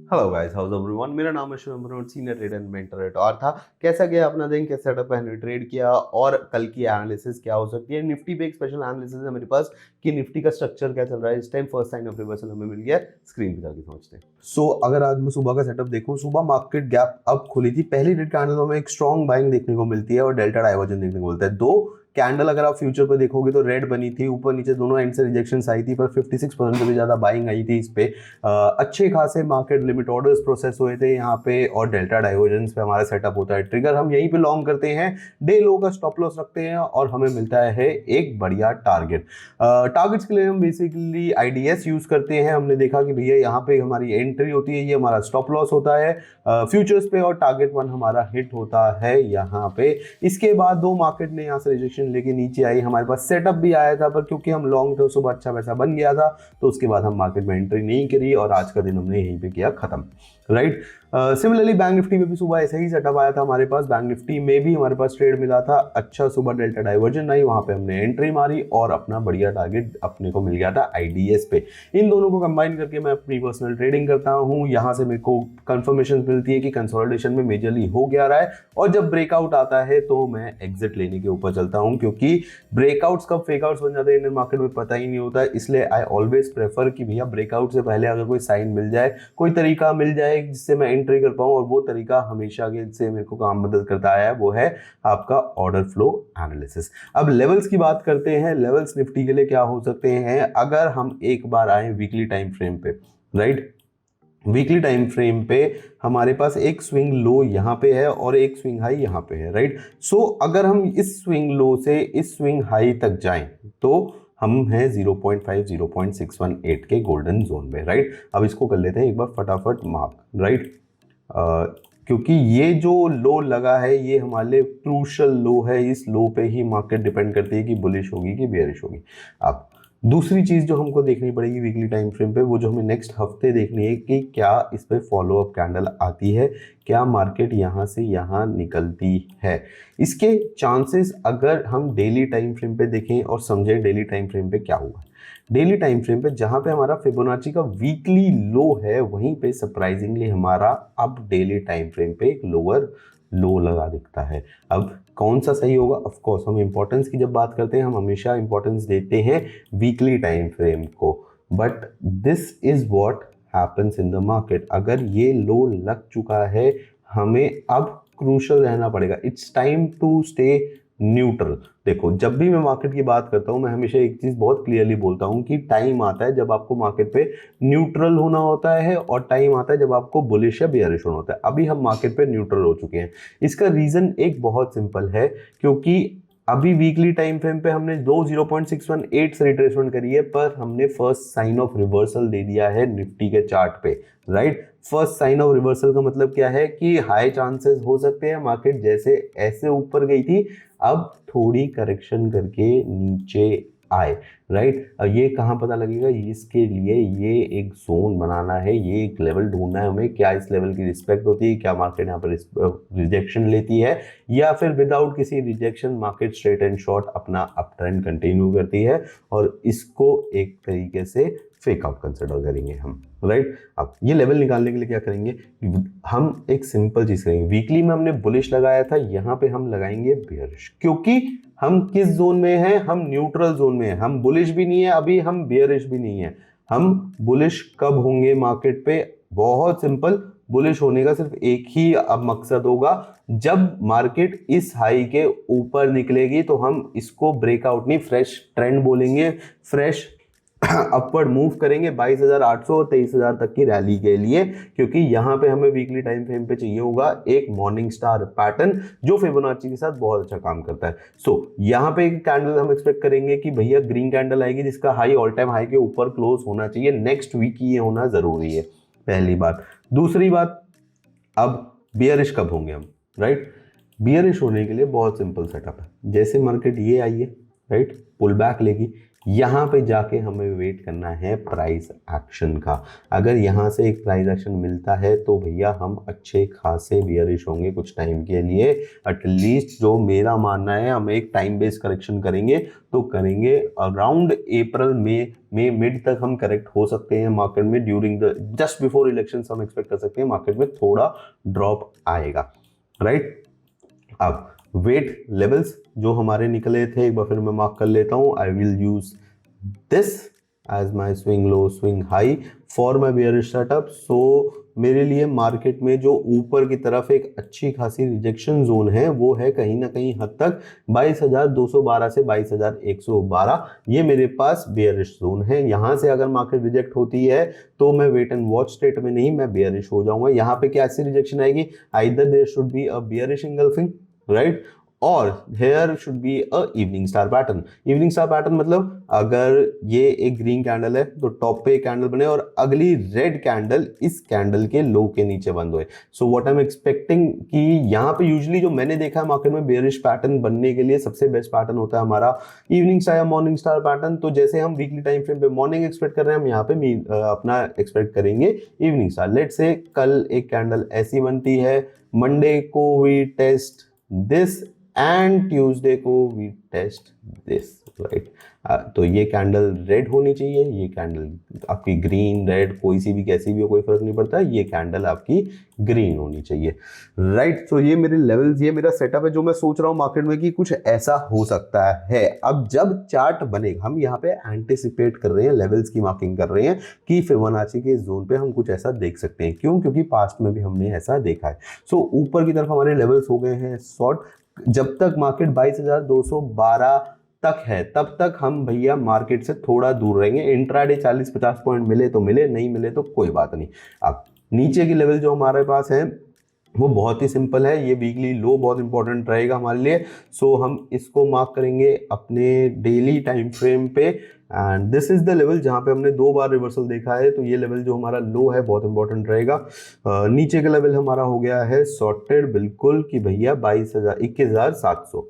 Hello guys, house everyone. मेरा नाम है शुभम और senior trader and mentor at और था। कैसा गया अपना दिन, कैसे सेटअप है, ट्रेड किया और कल की एनालिसिस क्या हो सकती है। निफ्टी पे एक स्पेशल एनालिसिस है मेरे पास कि निफ्टी का स्ट्रक्चर क्या चल रहा है इस time. First sign of reversal हमें मिल गया, स्क्रीन पे जाके समझते हैं। अगर आज मैं सुबह का सेटअप देखूं, सुबह मार्केट गैप अप खुली थी। पहली रेड कैंडल में एक स्ट्रॉन्ग बाइंग देखने को मिलती है और डेल्टा डाइवर्जन देखने को मिलता है। दो कैंडल अगर आप फ्यूचर पर देखोगे तो रेड बनी थी, ऊपर नीचे दोनों एंड से रिजेक्शन आई थी, पर 56% से भी ज्यादा बाइंग आई थी इस पे। अच्छे खासे मार्केट लिमिट ऑर्डर्स प्रोसेस हुए थे यहाँ पे और डेल्टा डाइवर्जेंस पे हमारा सेटअप होता है। ट्रिगर हम यहीं पे लॉन्ग करते हैं, डे लो का स्टॉप लॉस रखते हैं और हमें मिलता है एक बढ़िया टारगेट। टारगेट्स के लिए हम बेसिकली आईडीएस यूज करते हैं। हमने देखा कि भैया यहाँ पे हमारी एंट्री होती है, ये हमारा स्टॉप लॉस होता है फ्यूचर्स पे और टारगेट वन हमारा हिट होता है यहाँ पे। इसके बाद दो मार्केट ने यहाँ से रिजेक्शन लेके नीचे आई, हमारे पास सेटअप भी आया था, पर क्योंकि हम लॉन्ग थे सुबह अच्छा पैसा बन गया था तो उसके बाद हम मार्केट में एंट्री नहीं करी और आज का दिन हमने यहीं पे किया खत्म। राइट। सिमिलरली बैंक निफ्टी में भी सुबह ऐसे ही सेटअप आया था हमारे पास। बैंक निफ्टी में भी हमारे पास ट्रेड मिला था, अच्छा सुबह डेल्टा डाइवर्जन आई, वहां पे हमने एंट्री मारी और अपना बढ़िया टारगेट अपने को मिल गया था आईडीएस पे। इन दोनों को कंबाइन करके मैं अपनी पर्सनल ट्रेडिंग करता हूं। यहां से मेरे को कंफर्मेशन मिलती है कि कंसोलिडेशन में मेजरली हो गया रहा है और जब ब्रेकआउट आता है तो मैं एग्जिट लेने के ऊपर चलता हूं, क्योंकि ब्रेकआउट्स कब फेकआउट्स बन जाते हैं इंडियन मार्केट में पता ही नहीं होता है। इसलिए आई ऑलवेज प्रेफर कि भैया ब्रेकआउट से पहले अगर कोई साइन मिल जाए, कोई तरीका मिल जाए जिससे मैं एंट्री कर पाऊं, और वो तरीका हमेशा के से मेरे को काम मदद करता आया है, वो है आपका ऑर्डर फ्लो एनालिसिस। अब लेवल्स की बात करते हैं। लेवल्स निफ्टी के लिए क्या हो सकते हैं अगर हम एक बार आए वीकली टाइम फ्रेम पे। राइट। वीकली टाइम फ्रेम पे हमारे पास एक स्विंग लो यहाँ पे है और एक स्विंग हाई यहाँ पे है। राइट। सो अगर हम इस स्विंग लो से इस स्विंग हाई तक जाएं तो हम हैं 0.5 0.618 के गोल्डन जोन में। राइट। अब इसको कर लेते हैं एक बार फटाफट मार्क। राइट। क्योंकि ये जो लो लगा है ये हमारे लिए क्रूशल लो है। इस लो पे ही मार्केट डिपेंड करती है कि बुलिश होगी कि बेयरिश होगी। अब दूसरी चीज जो हमको देखनी पड़ेगी वीकली टाइम फ्रेम पे, वो जो हमें नेक्स्ट हफ्ते देखनी है कि क्या इस पे फॉलो अप कैंडल आती है, क्या मार्केट यहाँ से यहाँ निकलती है। इसके चांसेस अगर हम डेली टाइम फ्रेम पे देखें और समझें डेली टाइम फ्रेम पे क्या हुआ। डेली टाइम फ्रेम पे जहां पे हमारा फिबोनाची का वीकली लो है वहीं पे सरप्राइजिंगली हमारा अब डेली टाइम फ्रेम पे एक लोअर लो लगा दिखता है। अब कौन सा सही होगा? ऑफ कोर्स हम इंपॉर्टेंस की जब बात करते हैं हम हमेशा इंपॉर्टेंस देते हैं वीकली टाइम फ्रेम को, but this is what happens in the market. अगर ये लो लग चुका है हमें अब क्रूशल रहना पड़ेगा। It's time to stay neutral. देखो, जब भी मैं मार्केट की बात करता हूं मैं हमेशा एक चीज बहुत क्लियरली बोलता हूं कि टाइम आता है जब आपको मार्केट पे न्यूट्रल होना होता है और टाइम आता है जब आपको बुलिश या बेयरिश होना होता है। अभी हम मार्केट पे न्यूट्रल हो चुके हैं। इसका रीजन एक बहुत सिंपल है, क्योंकि अभी वीकली टाइम फ्रेम पे हमने दो 0.618 से रिट्रेसमेंट करी है, पर हमने फर्स्ट साइन ऑफ रिवर्सल दे दिया है निफ्टी के चार्ट पे। Right. First sign of reversal का मतलब क्या है कि हाई चांसेस हो सकते हैं मार्केट जैसे ऐसे ऊपर गई थी अब थोड़ी करेक्शन करके नीचे आए। राइट। ये कहाँ पता लगेगा? इसके लिए ये एक जोन बनाना है, ये एक लेवल ढूंढना है हमें। क्या इस लेवल की रिस्पेक्ट होती है, क्या मार्केट यहाँ पर रिजेक्शन लेती है, या फिर विदाउट किसी rejection market straight and short अपना अप ट्रेंड कंटिन्यू करती है, और इसको एक तरीके से फेक आउट कंसिडर करेंगे हम। राइट। अब ये लेवल निकालने के लिए क्या करेंगे? हम एक सिंपल चीज करेंगे। वीकली में हमने बुलिश लगाया था, यहां पे हम लगाएंगे बेयरिश, क्योंकि हम किस जोन में हैं? हम न्यूट्रल जोन में हैं। हम बुलिश भी नहीं है अभी, हम बेयरिश भी नहीं है। हम बुलिश कब होंगे मार्केट पे? बहुत सिंपल, बुलिश होने का सिर्फ एक ही अब मकसद होगा, जब मार्केट इस हाई के ऊपर निकलेगी तो हम इसको ब्रेकआउट नहीं फ्रेश ट्रेंड बोलेंगे, फ्रेश अपवर्ड मूव करेंगे 22,800 और 23,000 तक की रैली के लिए, क्योंकि यहां पे हमें वीकली टाइम फ्रेम पे चाहिए होगा एक मॉर्निंग स्टार पैटर्न जो फिबोनाची के साथ बहुत अच्छा काम करता है। यहां पे एक कैंडल हम एक्सपेक्ट करेंगे कि भैया ग्रीन कैंडल आएगी जिसका हाई ऑल टाइम हाई के ऊपर क्लोज होना चाहिए नेक्स्ट वीक, ये होना जरूरी है, पहली बात। दूसरी बात, अब बियरिश कब होंगे हम? राइट। बियरिश होने के लिए बहुत सिंपल सेटअप है। जैसे मार्केट ये आई है, राइट, पुल बैक लेगी, यहाँ पे जाके हमें वेट करना है प्राइस एक्शन का। अगर यहाँ से एक प्राइस एक्शन मिलता है तो भैया हम अच्छे खासे बियरिश होंगे कुछ टाइम के लिए। एटलीस्ट जो मेरा मानना है, हम एक टाइम बेस्ड करेक्शन करेंगे तो करेंगे अराउंड अप्रैल में मिड तक हम करेक्ट हो सकते हैं मार्केट में। During the just before election हम एक्सपेक्ट कर सकते हैं मार्केट में थोड़ा ड्रॉप आएगा, राइट। अब वेट लेवल्स जो हमारे निकले थे एक बार फिर मैं मार्क कर लेता हूं। I will use this as my swing low swing high for my bearish setup. So मेरे लिए मार्केट में जो ऊपर की तरफ एक अच्छी खासी रिजेक्शन जोन है वो है कहीं ना कहीं हद तक 22,212 से 22,112। ये मेरे पास बेयरिश जोन है। यहां से अगर मार्केट रिजेक्ट होती है तो मैं वेट एंड वॉच स्टेट में नहीं, मैं बेयरिश हो जाऊंगा। यहाँ पे कैसी रिजेक्शन आएगी, either there should be a bearish engulfing, right, और here should be a evening star pattern. Evening star pattern मतलब अगर ये एक ग्रीन कैंडल है तो टॉप पे एक कैंडल बने और अगली रेड कैंडल इस कैंडल के लो के नीचे बंद हुए। So what I am expecting कि यहाँ पे यूजुअली जो मैंने देखा है मार्केट में बेयरिश पैटर्न बनने के लिए सबसे बेस्ट पैटर्न होता है हमारा इवनिंग स्टार या मॉर्निंग स्टार पैटर्न। तो जैसे हम वीकली टाइम फ्रेम पे मॉर्निंग एक्सपेक्ट कर रहे हैं, हम यहाँ पे अपना एक्सपेक्ट करेंगे इवनिंग स्टार। लेट से कल एक कैंडल ऐसी बनती है, मंडे को we test this and Tuesday को वी टेस्ट दिस, राइट। तो ये कैंडल रेड होनी चाहिए, ये कैंडल आपकी ग्रीन रेड कोई सी भी कैसी भी हो कोई फर्क नहीं पड़ता, ये कैंडल आपकी ग्रीन होनी चाहिए, राइट। तो ये मेरे लेवल्स, ये मेरा सेटअप है जो मैं सोच रहा हूँ मार्केट में कि कुछ ऐसा हो सकता है। अब जब चार्ट बनेगा, हम यहाँ पे एंटिसिपेट कर रहे हैं, लेवल्स की मार्किंग कर रहे हैं कि फिबोनाची के जोन पे हम कुछ ऐसा देख सकते हैं। क्यों? क्योंकि पास्ट में भी हमने ऐसा देखा है। सो ऊपर की तरफ हमारे लेवल्स हो गए हैं शॉर्ट। जब तक मार्केट 22,212 तक है तब तक हम भैया मार्केट से थोड़ा दूर रहेंगे। इंट्राडे 40-50 पॉइंट मिले तो मिले, नहीं मिले तो कोई बात नहीं। अब नीचे की लेवल जो हमारे पास है वो बहुत ही सिंपल है, ये वीकली लो बहुत इंपॉर्टेंट रहेगा हमारे लिए। सो हम इसको मार्क करेंगे अपने डेली टाइम फ्रेम पे and this is the level जहाँ पे हमने 2 बार रिवर्सल देखा है। तो ये लेवल जो हमारा लो है बहुत इंपॉर्टेंट रहेगा। नीचे का लेवल हमारा हो गया है सॉर्टेड बिल्कुल कि भैया 21,700,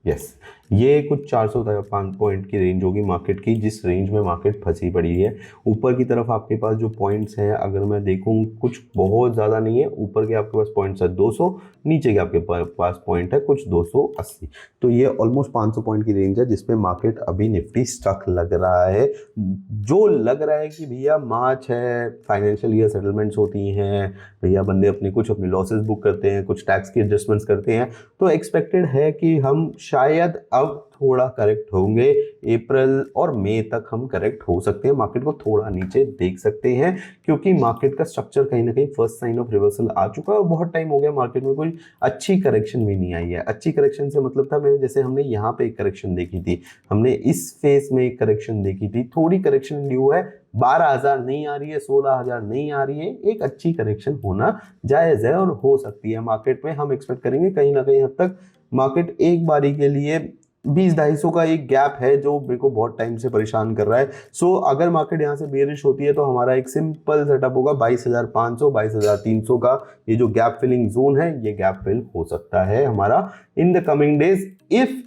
यस। ये कुछ 405 पॉइंट की रेंज होगी मार्केट की, जिस रेंज में मार्केट फंसी पड़ी है। ऊपर की तरफ आपके पास जो पॉइंट्स हैं अगर मैं देखूं कुछ बहुत ज़्यादा नहीं है। ऊपर के आपके पास पॉइंट्स है 200, नीचे के आपके पास पॉइंट है कुछ 280। तो ये ऑलमोस्ट 500 पॉइंट की रेंज है जिसपे मार्केट अभी निफ्टी स्टक लग रहा है। जो लग रहा है कि भैया मार्च है, फाइनेंशियल ईयर सेटलमेंट्स होती हैं, भैया बंदे अपने लॉसेस बुक करते हैं, कुछ टैक्स की एडजस्टमेंट्स करते हैं, तो एक्सपेक्टेड है कि हम शायद अब थोड़ा करेक्ट होंगे। अप्रैल और मई तक हम करेक्ट हो सकते हैं, मार्केट को थोड़ा नीचे देख सकते हैं क्योंकि मार्केट का स्ट्रक्चर कहीं ना कहीं फर्स्ट साइन ऑफ रिवर्सल आ चुका है और बहुत टाइम हो गया मार्केट में कोई अच्छी करेक्शन भी नहीं आई है। अच्छी करेक्शन से मतलब था मैं जैसे हमने यहाँ पे एक करेक्शन देखी थी, हमने इस फेस में एक करेक्शन देखी थी, थोड़ी करेक्शन ड्यू है, 12,000 नहीं आ रही है, 16,000 नहीं आ रही है, एक अच्छी करेक्शन होना जायज़ है और हो सकती है मार्केट में। हम एक्सपेक्ट करेंगे कहीं ना कहीं हद तक मार्केट एक बारी के लिए 20-250 का एक गैप है जो मेरे को बहुत टाइम से परेशान कर रहा है। सो अगर मार्केट यहाँ से बेरिश होती है तो हमारा एक सिंपल सेटअप होगा 22,500 22,300 का। ये जो गैप फिलिंग जोन है ये गैप फिल हो सकता है हमारा in the coming days if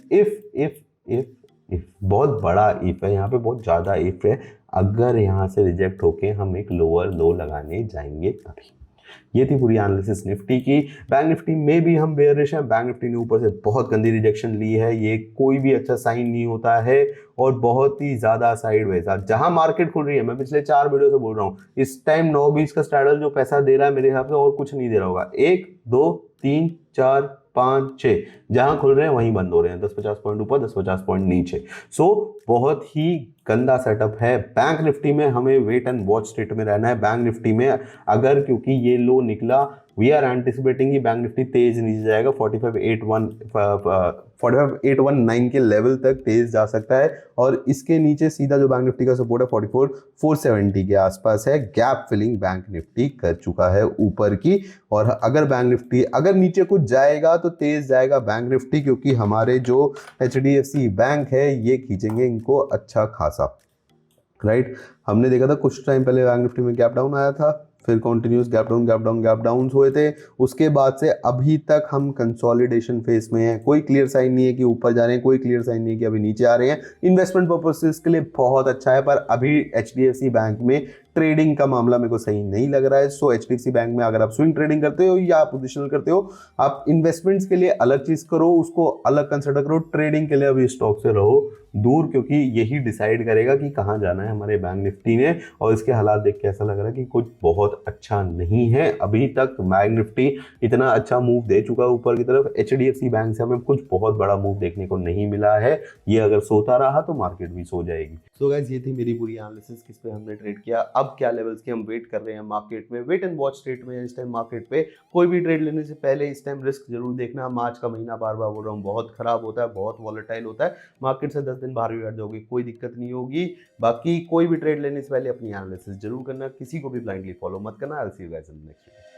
बहुत बड़ा इफ है यहाँ पे, बहुत ज़्यादा इफ है। अगर यहाँ से रिजेक्ट होके हम एक लोअर लो लगाने जाएंगे तभी। ये थी पूरी एनालिसिस निफ्टी की। बैंक निफ्टी में भी हम बेयरिश हैं। बैंक निफ्टी ने ऊपर से बहुत गंदी रिजेक्शन ली है, ये कोई भी अच्छा साइन नहीं होता है और बहुत ही ज्यादा साइडवेज। जहां मार्केट खुल रही है, मैं पिछले 4 वीडियो से बोल रहा हूँ, इस टाइम 9-20 का स्ट्रैडल जो पैसा दे रहा है मेरे हिसाब से और कुछ नहीं दे रहा होगा। 1 2 3 4 5 6 जहां खुल रहे हैं वहीं बंद हो रहे हैं, 10-50 पॉइंट ऊपर 10-50 पॉइंट नीचे। सो बहुत ही गंदा सेटअप है। बैंक निफ्टी में हमें वेट एंड वॉच स्टेट में रहना है। बैंक निफ्टी में अगर क्योंकि ये लो निकला, वी आर एंटिसिपेटिंग कि बैंक निफ्टी तेज नीचे जाएगा, 45,819 के लेवल तक तेज जा सकता है और इसके नीचे सीधा जो बैंक निफ्टी का सपोर्ट है 44,470 के आसपास है। गैप फिलिंग बैंक निफ्टी कर चुका है ऊपर की, और अगर बैंक निफ्टी अगर नीचे कुछ जाएगा तो तेज जाएगा बैंक निफ्टी, क्योंकि हमारे जो HDFC बैंक है ये खींचेंगे इनको अच्छा खासा, राइट। हमने देखा था कुछ टाइम पहले बैंक निफ्टी में गैप डाउन आया था, फिर continuous gap down gap down gap down हुए थे। उसके बाद से अभी तक हम कंसोलिडेशन फेज में हैं। कोई क्लियर साइन नहीं है कि ऊपर जा रहे हैं, कोई क्लियर साइन नहीं है कि अभी नीचे आ रहे हैं। इन्वेस्टमेंट पर्पसेस के लिए बहुत अच्छा है, पर अभी एचडीएफसी बैंक में ट्रेडिंग का मामला मेरे को सही नहीं लग रहा है। सो एचडीएफसी बैंक में अगर आप स्विंग ट्रेडिंग करते हो या पोजिशनल करते हो, आप इन्वेस्टमेंट्स के लिए अलग चीज करो, उसको अलग कंसिडर करो। ट्रेडिंग के लिए अभी स्टॉक से रहो दूर, क्योंकि यही डिसाइड करेगा कि कहाँ जाना है हमारे बैंक निफ्टी ने। और इसके हालात देख के ऐसा लग रहा है कि कुछ बहुत अच्छा नहीं है। अभी तक बैंक निफ्टी इतना अच्छा मूव दे चुका है ऊपर की तरफ, एचडीएफसी बैंक से हमें कुछ बहुत बड़ा मूव देखने को नहीं मिला है। ये अगर सोता रहा तो मार्केट भी सो जाएगी। सो गाइस, ये थी मेरी पूरी एनालिसिस किस पे हमने ट्रेड किया। अब क्या लेवल्स की हम वेट कर रहे हैं मार्केट में, वेट एंड वॉच स्टेट में इस टाइम मार्केट पे। कोई भी ट्रेड लेने से पहले इस टाइम रिस्क जरूर देखना। मार्च का महीना बार बार बोल रहा हूँ बहुत खराब होता है, बहुत वॉलेटाइल होता है। मार्केट से 10 दिन बाहर भी बैठ जाओगे, कोई दिक्कत नहीं होगी। बाकी कोई भी ट्रेड लेने से पहले अपनी एनालिसिस जरूर करना, किसी को भी ब्लाइंडली फॉलो मत करना। I will see you guys in the next video.